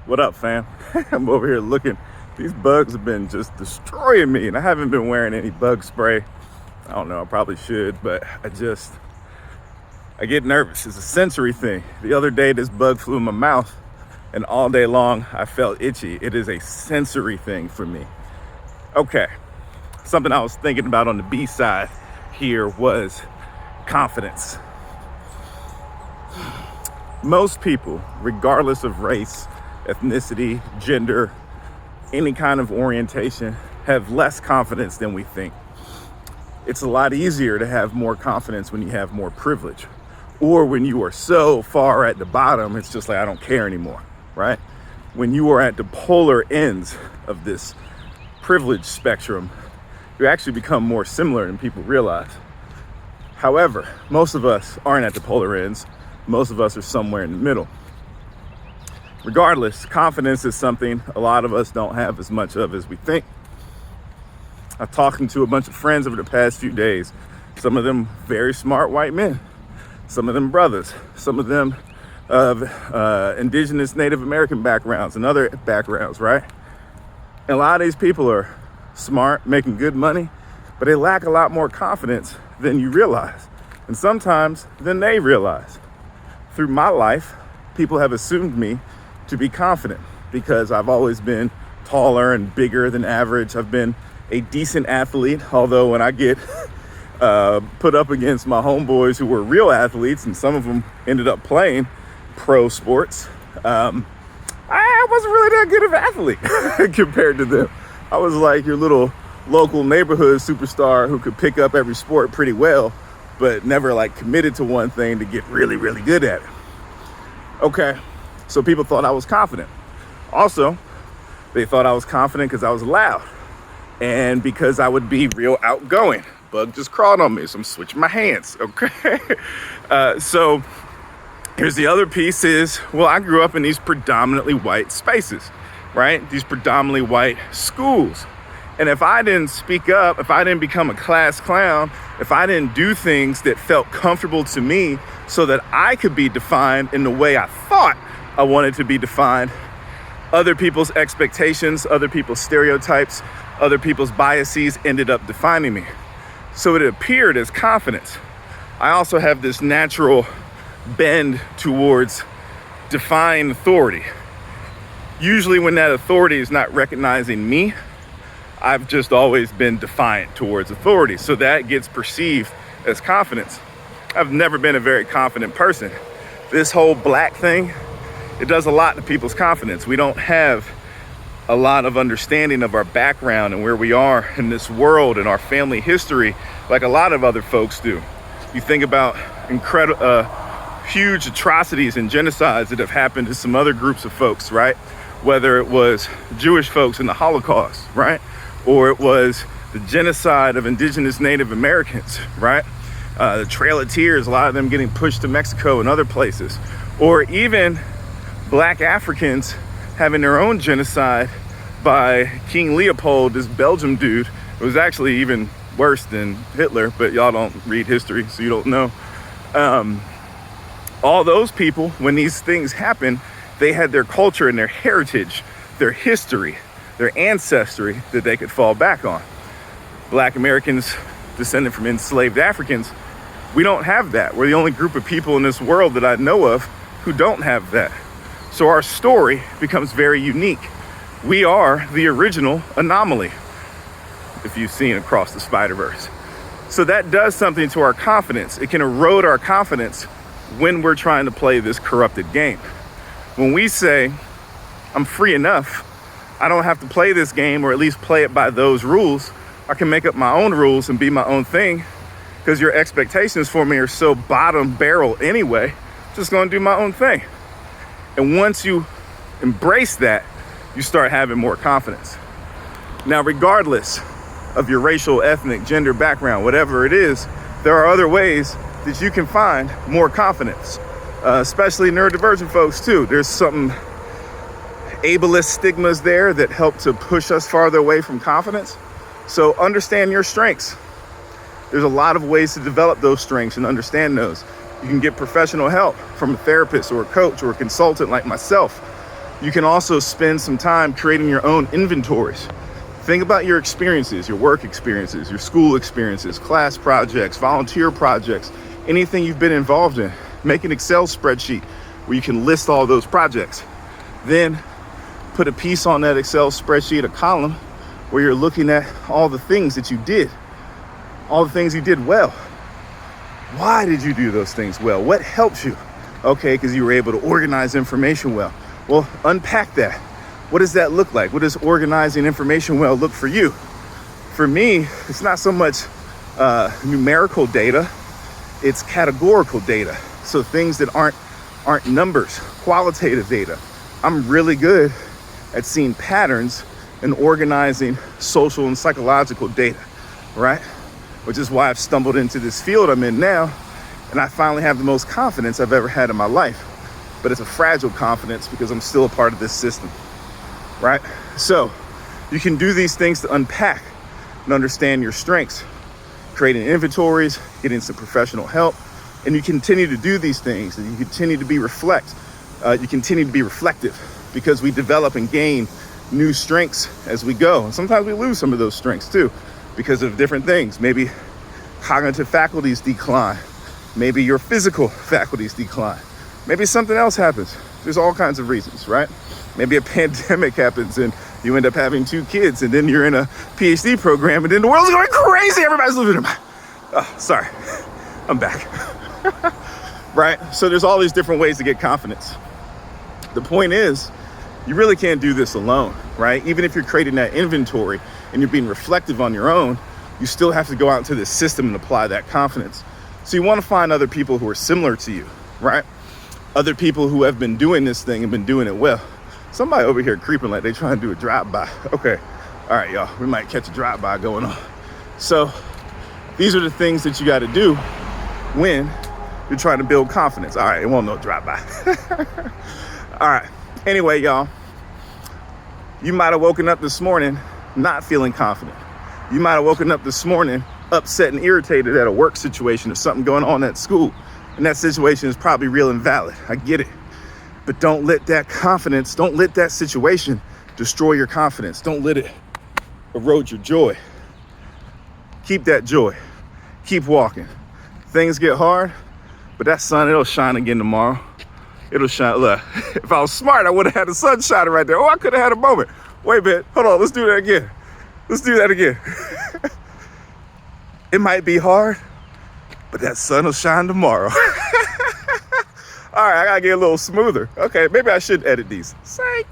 What up, fam? I'm over here looking. These bugs have been just destroying me, and I haven't been wearing any bug spray. I don't know, I probably should, but I get nervous. It's a sensory thing. The other day, this bug flew in my mouth, and all day long, I felt itchy. It is a sensory thing for me. Okay, something I was thinking about on the B side here was confidence. Most people, regardless of race, ethnicity, gender, any kind of orientation, have less confidence than we think. It's a lot easier to have more confidence when you have more privilege, or when you are so far at the bottom, it's just like, I don't care anymore, right? When you are at the polar ends of this privilege spectrum, you actually become more similar than people realize. However, most of us aren't at the polar ends. Most of us are somewhere in the middle. Regardless, confidence is something a lot of us don't have as much of as we think. I've talked to a bunch of friends over the past few days. Some of them very smart white men, some of them brothers, some of them of indigenous Native American backgrounds and other backgrounds, right? And a lot of these people are smart, making good money, but they lack a lot more confidence than you realize, and sometimes than they realize. Through my life, people have assumed me to be confident because I've always been taller and bigger than average. I've been a decent athlete, although when I get put up against my homeboys who were real athletes, and some of them ended up playing pro sports, I wasn't really that good of an athlete compared to them. I was like your little local neighborhood superstar who could pick up every sport pretty well, but never like committed to one thing to get really, really good at it. Okay, so people thought I was confident. Also, they thought I was confident because I was loud and because I would be real outgoing. Bug just crawled on me, so I'm switching my hands, okay? So here's the other piece is, well, I grew up in these predominantly white spaces, right? These predominantly white schools. And if I didn't speak up, if I didn't become a class clown, if I didn't do things that felt comfortable to me so that I could be defined in the way I thought I wanted to be defined, other people's expectations, other people's stereotypes, other people's biases ended up defining me. So it appeared as confidence. I also have this natural bend towards defying authority. Usually when that authority is not recognizing me, I've just always been defiant towards authority. So that gets perceived as confidence. I've never been a very confident person. This whole black thing, it does a lot to people's confidence. We don't have a lot of understanding of our background and where we are in this world and our family history like a lot of other folks do. You think about incredible, huge atrocities and genocides that have happened to some other groups of folks, right? Whether it was Jewish folks in the Holocaust, right? Or it was the genocide of indigenous Native Americans, right? The Trail of Tears, a lot of them getting pushed to Mexico and other places. Or even Black Africans having their own genocide by King Leopold, this Belgium dude. It was actually even worse than Hitler, but y'all don't read history, so you don't know. All those people, when these things happen, they had their culture and their heritage, their history, their ancestry that they could fall back on. Black Americans descended from enslaved Africans, we don't have that. We're the only group of people in this world that I know of who don't have that. So our story becomes very unique. We are the original anomaly, if you've seen Across the Spider-Verse. So that does something to our confidence. It can erode our confidence when we're trying to play this corrupted game. When we say, I'm free enough, I don't have to play this game, or at least play it by those rules. I can make up my own rules and be my own thing because your expectations for me are so bottom barrel anyway. I'm just gonna do my own thing. And once you embrace that, you start having more confidence. Now, regardless of your racial, ethnic, gender background, whatever it is, there are other ways that you can find more confidence, especially neurodivergent folks too. There's some ableist stigmas there that help to push us farther away from confidence. So understand your strengths. There's a lot of ways to develop those strengths and understand those. You can get professional help from a therapist or a coach or a consultant like myself. You can also spend some time creating your own inventories. Think about your experiences, your work experiences, your school experiences, class projects, volunteer projects, anything you've been involved in. Make an Excel spreadsheet where you can list all those projects. Then put a piece on that Excel spreadsheet, a column, where you're looking at all the things that you did, all the things you did well. Why did you do those things well? What helped you? Okay, because you were able to organize information well. Well, unpack that. What does that look like? What does organizing information well look for you? For me, it's not so much numerical data, it's categorical data. So things that aren't numbers, qualitative data. I'm really good at seeing patterns and organizing social and psychological data, right? Which is why I've stumbled into this field I'm in now, and I finally have the most confidence I've ever had in my life. But it's a fragile confidence because I'm still a part of this system, right? So you can do these things to unpack and understand your strengths, creating inventories, getting some professional help, and you continue to do these things, and you continue to be you continue to be reflective, because we develop and gain new strengths as we go. And sometimes we lose some of those strengths too, because of different things. Maybe cognitive faculties decline. Maybe your physical faculties decline. Maybe something else happens. There's all kinds of reasons, right? Maybe a pandemic happens and you end up having 2 kids, and then you're in a PhD program, and then the world's going crazy. Everybody's losing their mind. Oh, sorry, I'm back. Right? So there's all these different ways to get confidence. The point is, you really can't do this alone, right? Even if you're creating that inventory and you're being reflective on your own, you still have to go out into this system and apply that confidence. So you want to find other people who are similar to you, right? Other people who have been doing this thing and been doing it well. Somebody over here creeping like they trying to do a drive-by. Okay, all right, y'all, we might catch a drive-by going on. So these are the things that you got to do when you're trying to build confidence. All right, it won't no drive-by. All right, anyway, y'all, you might have woken up this morning not feeling confident. You might have woken up this morning upset and irritated at a work situation or something going on at school. And that situation is probably real and valid. I get it. But don't let that confidence, don't let that situation destroy your confidence. Don't let it erode your joy. Keep that joy. Keep walking. Things get hard, but that sun, it'll shine again tomorrow. It'll shine. Look, if I was smart, I would have had the sun shining right there. Oh, I could have had a moment. Wait a minute. Hold on. Let's do that again. Let's do that again. It might be hard, but that sun will shine tomorrow. All right, I gotta get a little smoother. Okay, maybe I should edit these. Psych.